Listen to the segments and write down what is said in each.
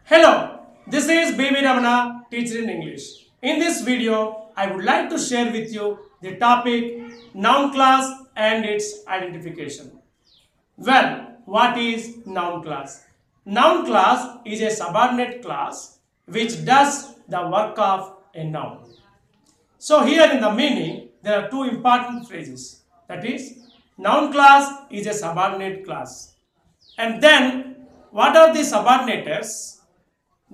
Hello, this is Baby Ramana, teacher in English. In this video, I would like to share with you the topic noun class and its identification. Well, what is noun class? Noun class is a subordinate class which does the work of a noun. So here in the meaning, there are two important phrases. That is, noun class is a subordinate class. And then, what are the subordinators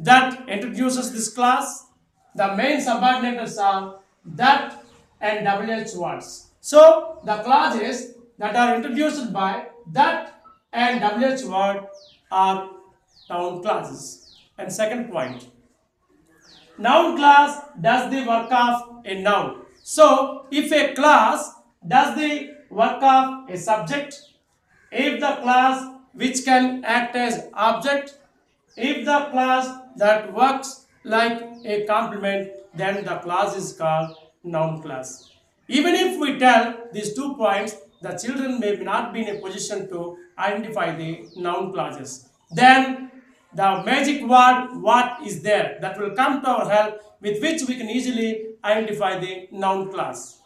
that introduces this class? The main subordinators are that and WH words. So the clauses that are introduced by that and WH word are noun clauses. And second point, noun class does the work of a noun. So if a class does the work of a subject, if the class which can act as object, if the class that works like a complement, then the class is called noun class. Even if we tell these 2 points, the children may not be in a position to identify the noun clauses. Then the magic word what is there that will come to our help, with which we can easily identify the noun class.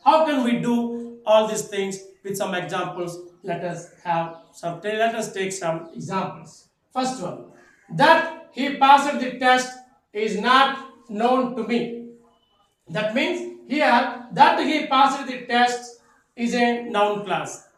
How can we do all these things? With some examples, let us take some examples. First one, that he passed the test is not known to me. That means here that he passed the test is a noun class.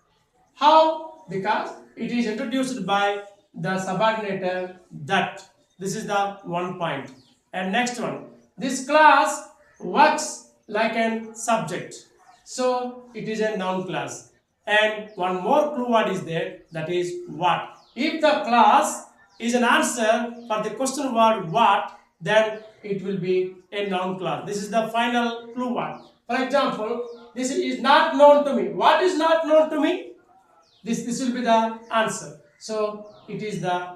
How? Because it is introduced by the subordinator that. This is the 1 point. And next one, this class works like an subject. So it is a noun class. And one more clue word is there, that is what. If the class is an answer for the question word what, then it will be a noun class. This is the final clue word. For example, this is not known to me. What is not known to me? This will be the answer. So it is the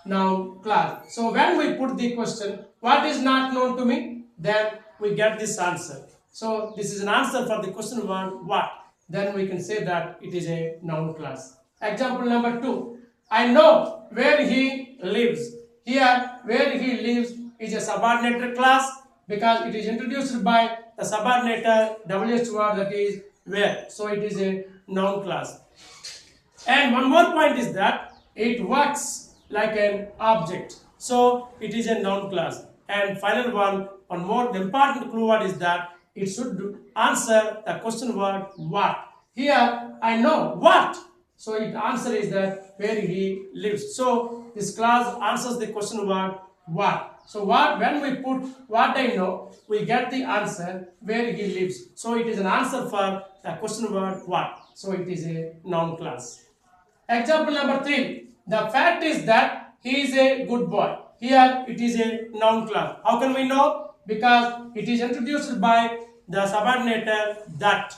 noun class. So when we put the question, what is not known to me? Then we get this answer. So this is an answer for the question word what. Then we can say that it is a noun class. Example number 2. I know where he lives. Here, where he lives is a subordinator class because it is introduced by the subordinator WH word, that is where. So it is a noun class. And one more point is that it works like an object. So it is a noun class. And final one more important clue word is that it should answer the question word what. Here I know what. So its answer is that where he lives. So this clause answers the question word what. So when we put what I know, we get the answer where he lives. So it is an answer for the question word what. So it is a noun class. Example number 3. The fact is that he is a good boy. Here it is a noun class. How can we know? Because it is introduced by the subordinator that.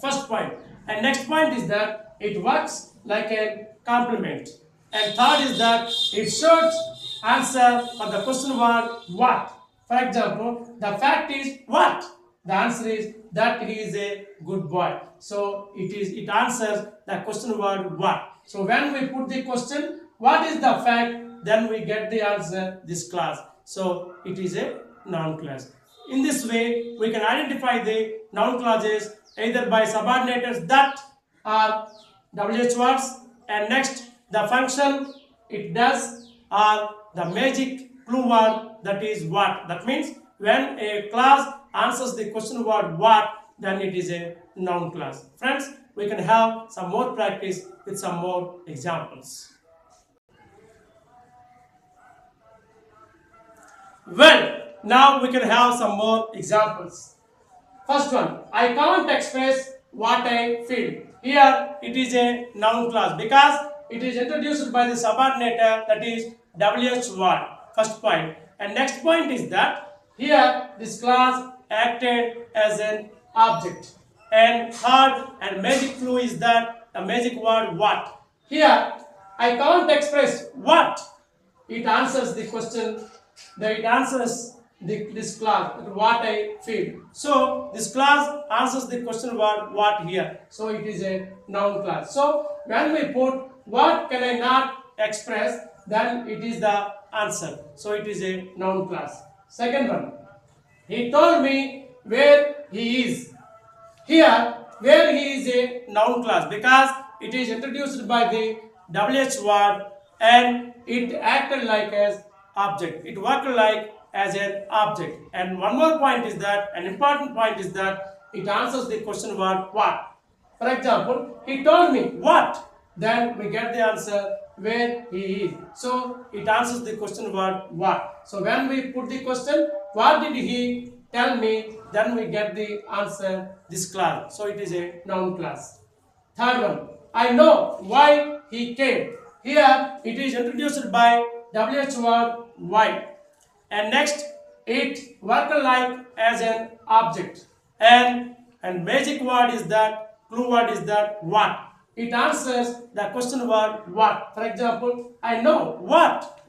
First point. And next point is that it works like a complement. And third is that it should answer for the question word what. For example, the fact is what? The answer is that he is a good boy. So it answers the question word what. So when we put the question, what is the fact? Then we get the answer, this class. So it is a noun class. In this way, we can identify the noun clauses either by subordinators that or WH words, and next the function it does, or the magic clue word, that is what. That means when a class answers the question word what, then it is a noun class. Friends, we can have some more practice with some more examples. Well, now we can have some more examples. First one, I can't express what I feel. Here it is a noun class because it is introduced by the subordinator, that is WH word. First point. And next point is that here this class acted as an object. And third and magic clue is that the magic word what. Here I can't express what. It answers the question, that it answers this clause, what I feel. So this clause answers the question word what here. So it is a noun class. So when we put what can I not express, then it is the answer. So it is a noun clause. Second one, he told me where he is. Here, where he is a noun clause because it is introduced by the WH word and it acted like as object. It worked like as an object. And one more point is that, an important point is that it answers the question word what. For example, he told me what, then we get the answer where he is. So it answers the question word what. So when we put the question, what did he tell me, then we get the answer this clause. So it is a noun clause. Third one, I know why he came. Here it is introduced by WH word why. And next it worked like as an object. And magic word is that, clue word is that what. It answers the question word what. For example, I know what,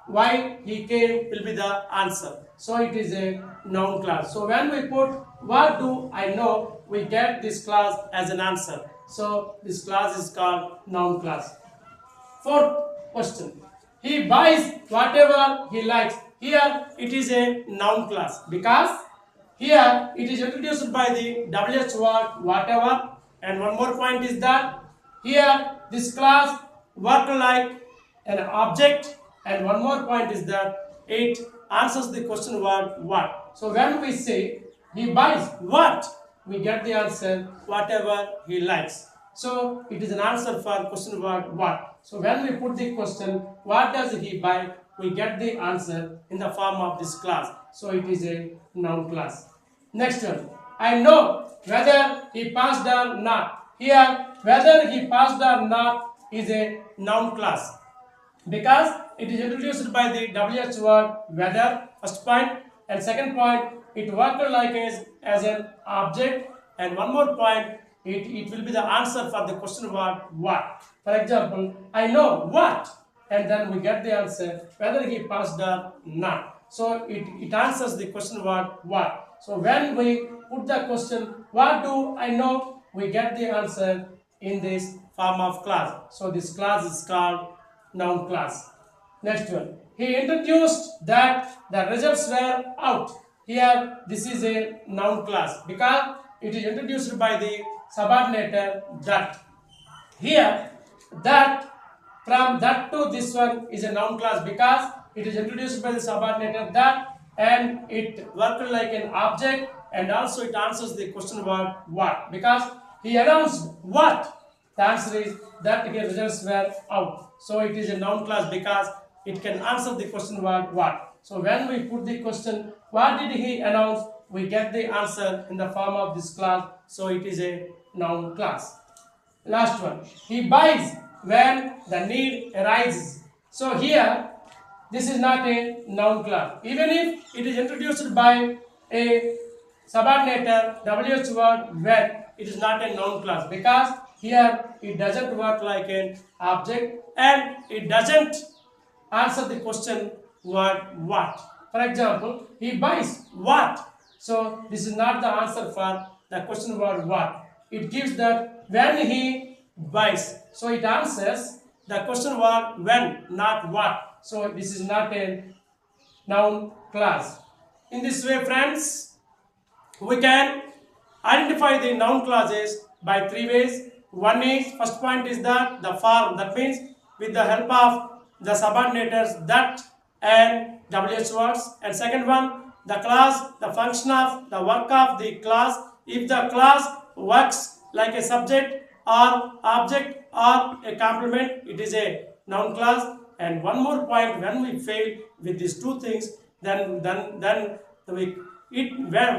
why he came will be the answer. So it is a noun clause. So when we put what do I know, we get this clause as an answer. So this clause is called noun clause. Fourth question, he buys whatever he likes. Here it is a noun clause because here it is introduced by the WH word whatever. And one more point is that here this clause work like an object. And one more point is that it answers the question word what. So when we say he buys what, we get the answer whatever he likes. So it is an answer for question word what. So when we put the question what does he buy, we get the answer in the form of this clause. So it is a noun clause. Next one, I know whether he passed or not. Here whether he passed or not is a noun clause because it is introduced by the WH word whether, first point, and second point, it worked like as an object, and one more point, it will be the answer for the question word what. For example, I know what, and then we get the answer whether he passed or not. So it answers the question word what. So when we put the question what do I know, we get the answer in this form of clause. So this clause is called noun clause. Next one, he introduced that the results were out. Here this is a noun clause because it is introduced by the subordinator that. Here that, from that to this one is a noun clause because it is introduced by the subordinator that, and it worked like an object, and also it answers the question word what because he announced what. The answer is that the results were out. So it is a noun clause because it can answer the question word what. So when we put the question what did he announce, we get the answer in the form of this clause. So it is a noun clause. Last one, he buys when the need arises. So here this is not a noun clause. Even if it is introduced by a subordinator WH word when, it is not a noun clause because here it doesn't work like an object and it doesn't answer the question word what. For example, he buys what. So this is not the answer for the question word what. It gives that when he buys. So it answers the question word when, not what. So this is not a noun clause. In this way, friends, we can identify the noun clauses by three ways. One is, first point is that the form, that means with the help of the subordinators that and WH words. And second one, the clause, the function of the work of the clause. If the clause works like a subject or object or a complement, it is a noun clause. And one more point, when we fail with these two things, then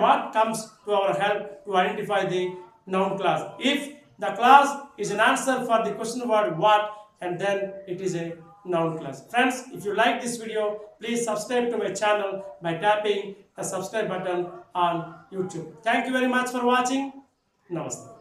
what comes to our help to identify the noun clause. If the clause is an answer for the question word what, and then it is a noun clause. Friends, if you like this video, please subscribe to my channel by tapping the subscribe button on YouTube. Thank you very much for watching. Namaste.